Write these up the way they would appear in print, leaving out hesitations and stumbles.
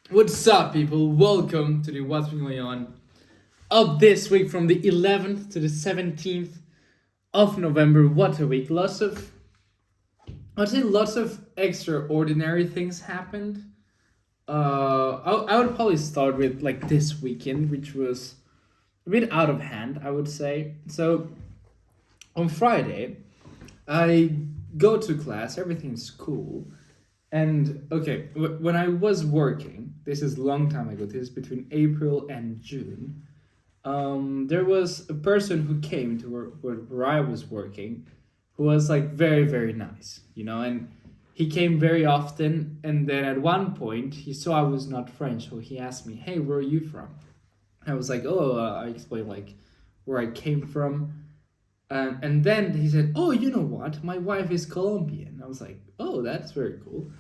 What's up, people? Welcome to the What's Been Going On of this week from the 11th to the 17th of November. What a week! I'd say lots of extraordinary things happened. I would probably start with like this weekend, which was a bit out of hand, I would say. So on Friday, I go to class, everything's cool. And okay, when I was working, this is a long time ago, this is between April and June, there was a person who came to where I was working who was like very, very nice, and he came very often. And then at one point, he saw I was not French, so he asked me, "Hey, where are you from?" I was like, "Oh," I explained like where I came from. And then he said, "Oh, you know what? My wife is Colombian." I was like, "Oh, that's very cool."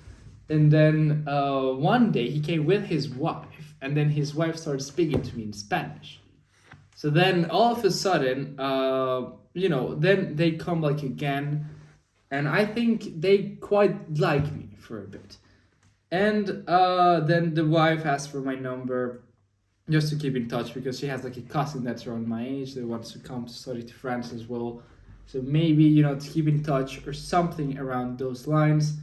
And then one day he came with his wife, and then his wife started speaking to me in Spanish. So then all of a sudden, then they come like again, and I think they quite like me for a bit. And then the wife asked for my number just to keep in touch because she has like a cousin that's around my age that wants to come to study to France as well. So maybe, to keep in touch or something around those lines.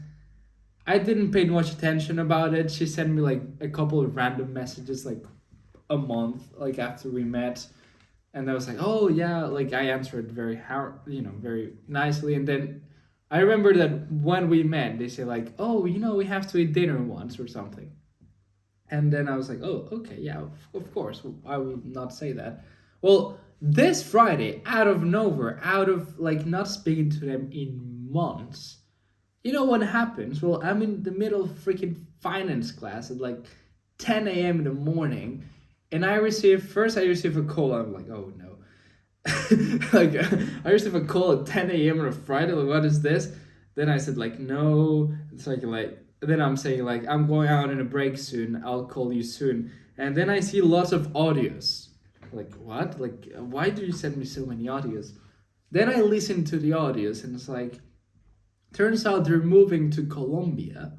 I didn't pay much attention about it. She sent me like a couple of random messages like a month like after we met. And I was like, "Oh yeah," like I answered very very nicely. And then I remember that when we met, they say like, "Oh, we have to eat dinner once or something." And then I was like, "Oh, okay, yeah, of course. I will not say that." Well, this Friday, out of nowhere, out of like not speaking to them in months, you know what happens? Well, I'm in the middle of freaking finance class at like 10 a.m. in the morning, and I receive a call. I'm like, "Oh no." Like, I received a call at 10 a.m. on a Friday. Like, what is this? Then I said, like, "No." It's like, then I'm saying, like, "I'm going out in a break soon. I'll call you soon." And then I see lots of audios. Like, what? Like, why do you send me so many audios? Then I listen to the audios, and it's like, turns out they're moving to Colombia,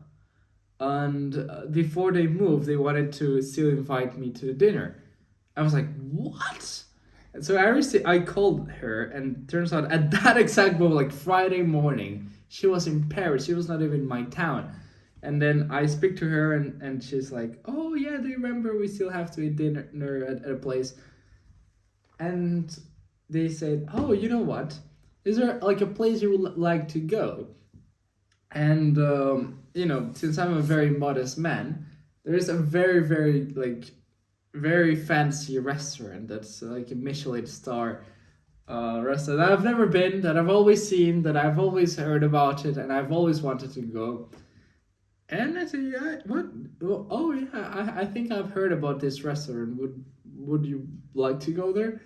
and before they moved, they wanted to still invite me to dinner. I was like, "What?" And so I called her, and turns out at that exact moment, like Friday morning, she was in Paris. She was not even in my town. And then I speak to her, and she's like, "Oh yeah, do you remember we still have to eat dinner at a place?" And they said, "Oh, you know what? Is there like a place you would like to go?" And since I'm a very modest man, there is a very, very like very fancy restaurant that's like a Michelin star restaurant that I've never been, that I've always seen, that I've always heard about it, and I've always wanted to go. And I said, "Yeah, what? Oh yeah, I think I've heard about this restaurant. Would you like to go there?"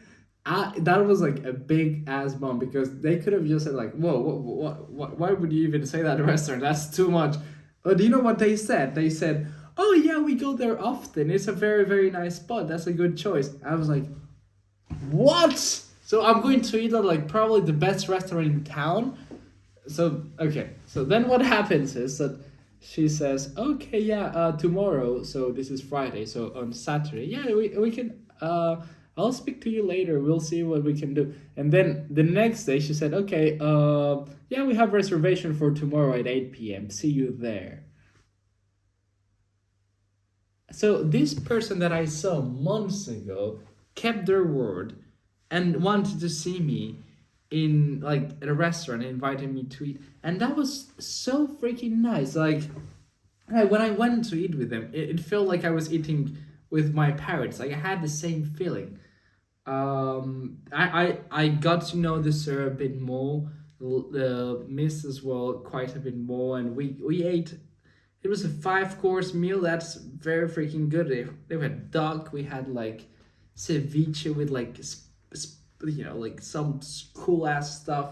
That was like a big ass bomb because they could have just said like, "Whoa, why would you even say that restaurant? That's too much." But you know what they said? They said, "Oh yeah, we go there often. It's a very, very nice spot. That's a good choice." I was like, "What?" So I'm going to eat at like probably the best restaurant in town. So okay, so then what happens is that she says, "Okay, yeah, tomorrow." So this is Friday. So on Saturday, yeah, we can. I'll speak to you later. We'll see what we can do. And then the next day, she said, "Okay, yeah, we have reservation for tomorrow at 8 p.m. See you there." So this person that I saw months ago kept their word and wanted to see me in like at a restaurant and invited me to eat. And that was so freaking nice. Like when I went to eat with them, it felt like I was eating with my parents. Like I had the same feeling. I got to know the sir a bit more, the miss as well quite a bit more, and we ate. It was a 5 course meal. That's very freaking good. They had duck. We had like ceviche with like like some cool ass stuff.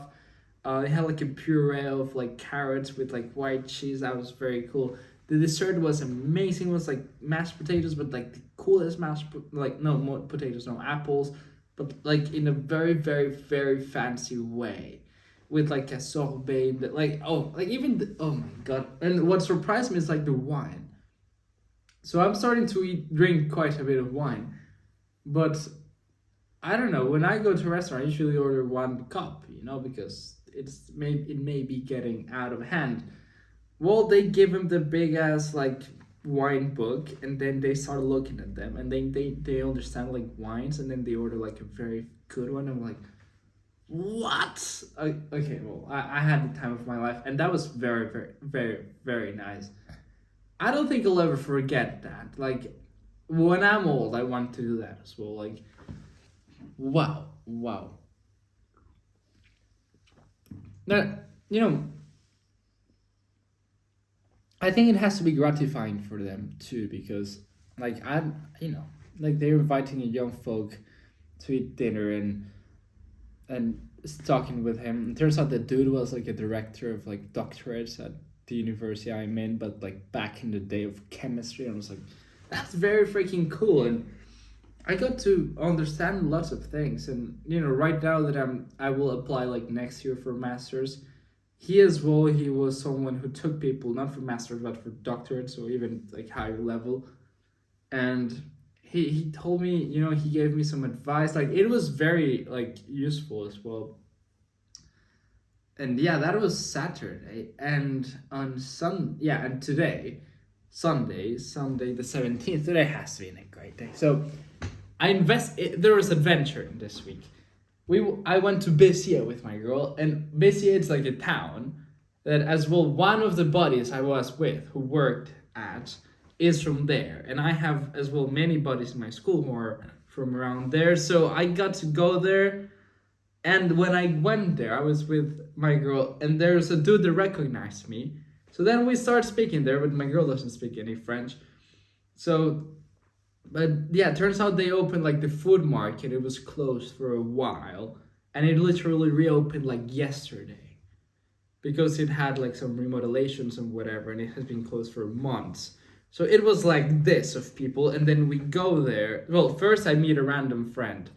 They had like a puree of like carrots with like white cheese. That was very cool. The dessert was amazing. It was like mashed potatoes, but like the coolest like no more potatoes, no apples, but like in a very, very, very fancy way, with like a sorbet like oh like even oh my god. And what surprised me is like the wine. So I'm starting to drink quite a bit of wine. But I don't know, when I go to a restaurant, I usually order one cup, because it may be getting out of hand. Well, they give him the big ass like wine book, and then they start looking at them, and then they understand like wines, and then they order like a very good one. I'm like, what? Okay, well, I had the time of my life, and that was very, very, very, very nice. I don't think I'll ever forget that. Like, when I'm old, I want to do that as well. Like, wow, wow. Now, I think it has to be gratifying for them too, because, like, like they're inviting a young folk to eat dinner and talking with him. It turns out the dude was like a director of like doctorates at the university I'm in, but like back in the day of chemistry. And I was like, that's very freaking cool. And I got to understand lots of things. And right now that I will apply like next year for masters. He as well, he was someone who took people not for masters but for doctorates or even like higher level. And he told me, he gave me some advice. Like, it was very like useful as well. And yeah, that was Saturday. And on and today, Sunday the 17th, today has been a great day. So there was adventure this week. I went to Béziers with my girl, and Béziers is like a town that as well one of the buddies I was with who worked at is from there, and I have as well many buddies in my school who are from around there, so I got to go there. And when I went there, I was with my girl, and there's a dude that recognized me. So then we start speaking there, but my girl doesn't speak any French. So, but yeah, it turns out they opened like the food market. It was closed for a while, and it literally reopened like yesterday because it had like some remodelations and whatever, and it has been closed for months. So it was like this of people, and then we go there. Well, first I meet a random friend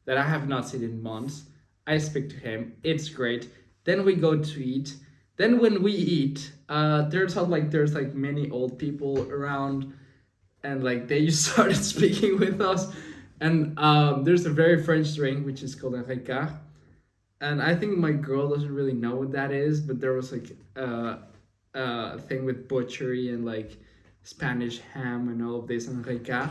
that I have not seen in months. I speak to him. It's great. Then we go to eat. Then when we eat, turns out like there's like many old people around, and like they just started speaking with us. And there's a very French drink which is called a ricard. And I think my girl doesn't really know what that is, but there was like a thing with butchery and like Spanish ham and all of this and ricard.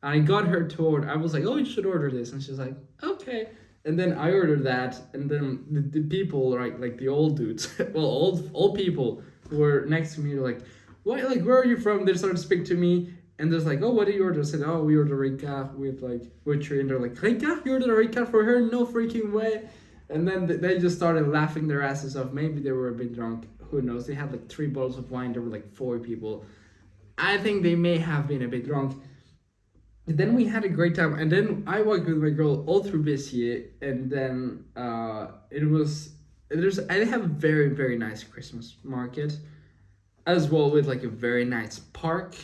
And I got her to order. I was like, oh, you should order this. And she's like, okay. And then I ordered that, and then the people, right, like the old dudes, well, old people who were next to me, were like, "Why? Like, where are you from?" They started to speak to me, and there's like, "Oh, what did you order?" I said, "Oh, we ordered Ricard with like butchery," and they're like, "Ricard? You ordered a Ricard for her? No freaking way!" And then they just started laughing their asses off. Maybe they were a bit drunk. Who knows? They had like 3 bottles of wine. There were like 4 people. I think they may have been a bit drunk. And then we had a great time, and then I walked with my girl all through Béziers, and then I have a very, very nice Christmas market, as well with like a very nice park,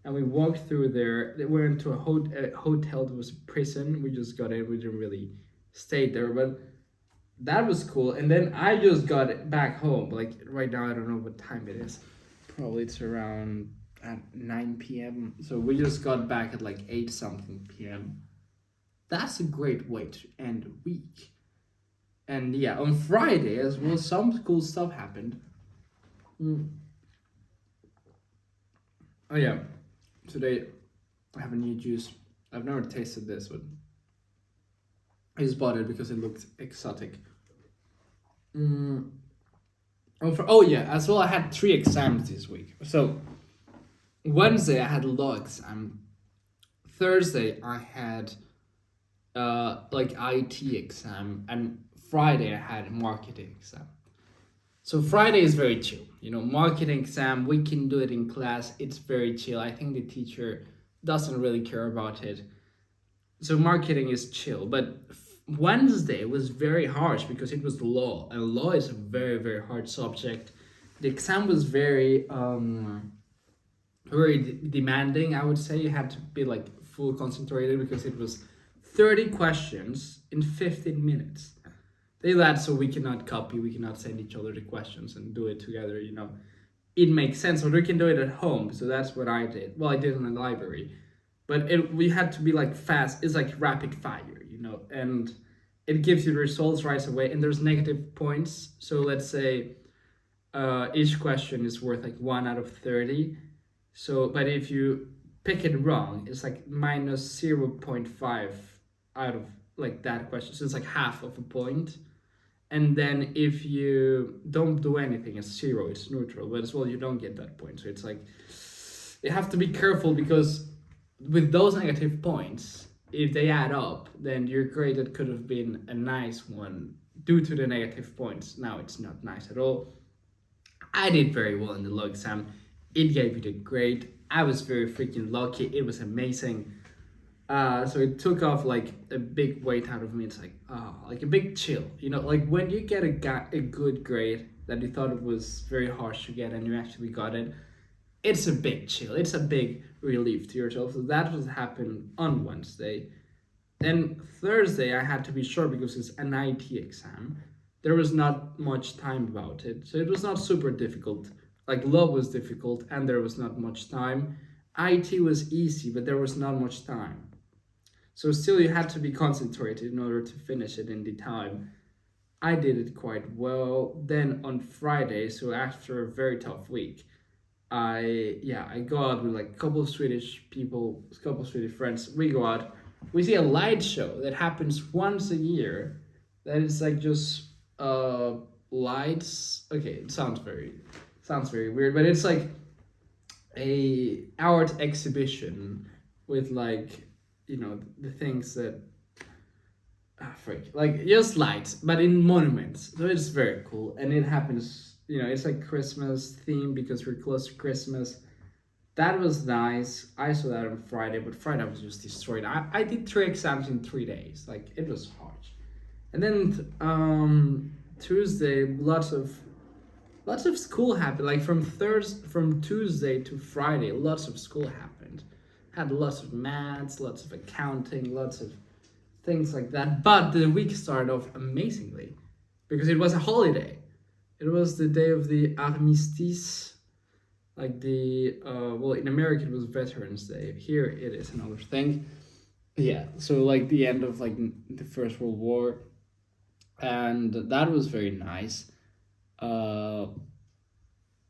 and we walked through there. We went to a hotel that was a prison. We just got in. We didn't really stay there, but that was cool. And then I just got back home. Like right now, I don't know what time it is. Probably it's around at 9 p.m. So we just got back at like 8 something p.m. That's a great way to end a week. And yeah, on Friday as well, some cool stuff happened. Oh yeah, today I have a new juice. I've never tasted this, but I just bought it because it looked exotic. Oh yeah, as well I had 3 exams this week. So Wednesday I had law exam. Thursday I had like IT exam, and Friday I had marketing exam. So Friday is very chill. Marketing exam, we can do it in class. It's very chill. I think the teacher doesn't really care about it. So marketing is chill. But Wednesday was very harsh because it was law, and law is a very, very hard subject. The exam was very demanding, I would say. You had to be like full concentrated because it was 30 questions in 15 minutes. They that so we cannot copy, we cannot send each other the questions and do it together, it makes sense, or you can do it at home. So that's what I did. Well, I did in the library, but we had to be like fast. It's like rapid fire, and it gives you the results right away. And there's negative points. So let's say each question is worth like 1 out of 30. So, but if you pick it wrong, it's like minus 0.5 out of like that question. So it's like half of a point. And then if you don't do anything, it's 0, it's neutral. But as well, you don't get that point. So it's like, you have to be careful, because with those negative points, if they add up, then your grade that could have been a nice one due to the negative points, now it's not nice at all. I did very well in the law exam. It gave me the grade. I was very freaking lucky. It was amazing. So it took off like a big weight out of me. It's like, like a big chill. Like when you get a good grade that you thought it was very harsh to get and you actually got it, it's a big chill. It's a big relief to yourself. So that was happened on Wednesday. Then Thursday I had to be sure because it's an IT exam. There was not much time about it. So it was not super difficult. Like law was difficult and there was not much time. IT was easy, but there was not much time. So still you had to be concentrated in order to finish it in the time. I did it quite well. Then on Friday, so after a very tough week, I go out with like a couple of Swedish people, a couple of Swedish friends. We go out, we see a light show that happens once a year. That is like just lights. Okay, it sounds very weird, but it's like a art exhibition with like, the things that like just lights, but in monuments. So it's very cool, and it happens. It's like Christmas theme because we're close to Christmas. That was nice. I saw that on Friday, but Friday I was just destroyed. I did 3 exams in 3 days. Like it was hard. And then Tuesday, lots of school happened. Like from Tuesday to Friday, lots of school happened. Had lots of maths, lots of accounting, lots of things like that. But the week started off amazingly because it was a holiday. It was the day of the armistice, like in America it was Veterans Day. Here it is another thing. Yeah, so like the end of like the First World War, and that was very nice.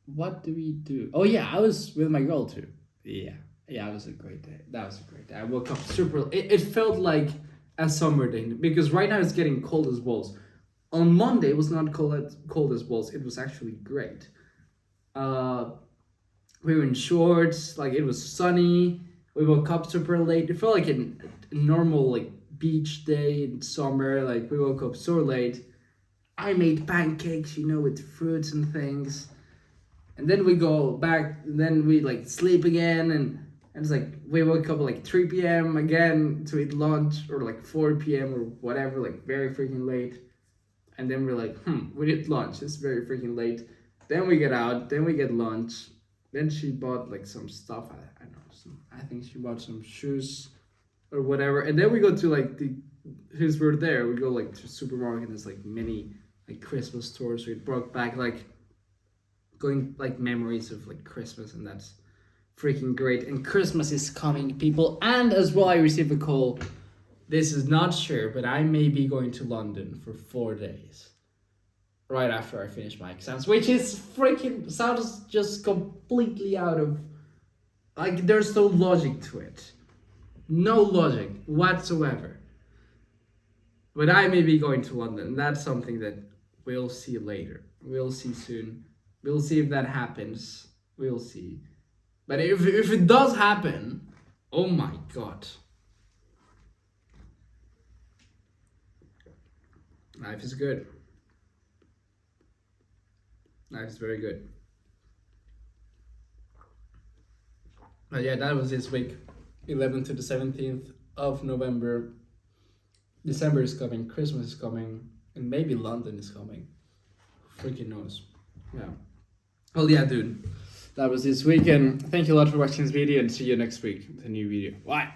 What do we do? Oh yeah, I was with my girl too. Yeah, it was a great day. That was a great day. I woke up super. It felt like a summer day because right now it's getting cold as balls. On Monday it was not cold as balls. It was actually great. We were in shorts. Like it was sunny. We woke up super late. It felt like a normal like beach day in summer. Like we woke up so late. I made pancakes, with fruits and things. And then we go back, and then we like sleep again, and it's like we woke up at like 3 p.m. again to eat lunch, or like 4 p.m. or whatever, like very freaking late. And then we're like, we did lunch, it's very freaking late. Then we get out, then we get lunch. Then she bought like some stuff, I don't know, I think she bought some shoes or whatever. And then we go to like since we're there, we go like to supermarket, and there's like many like Christmas stores, so it brought back like going like memories of like Christmas, and that's freaking great. And Christmas is coming, people. And as well, I received a call. This is not sure, but I may be going to London for 4 days right after I finish my exams, which is freaking sounds just completely out of like there's no logic to it. No logic whatsoever. But I may be going to London. That's something that we'll see later. We'll see soon. We'll see if that happens. We'll see. But if it does happen, oh my god. Life is good. Life is very good. But yeah, that was this week. 11th to the 17th of November. December is coming, Christmas is coming, and maybe London is coming. Freaking knows. Yeah. Well, yeah, dude. That was this week, and thank you a lot for watching this video, and see you next week with a new video. Bye!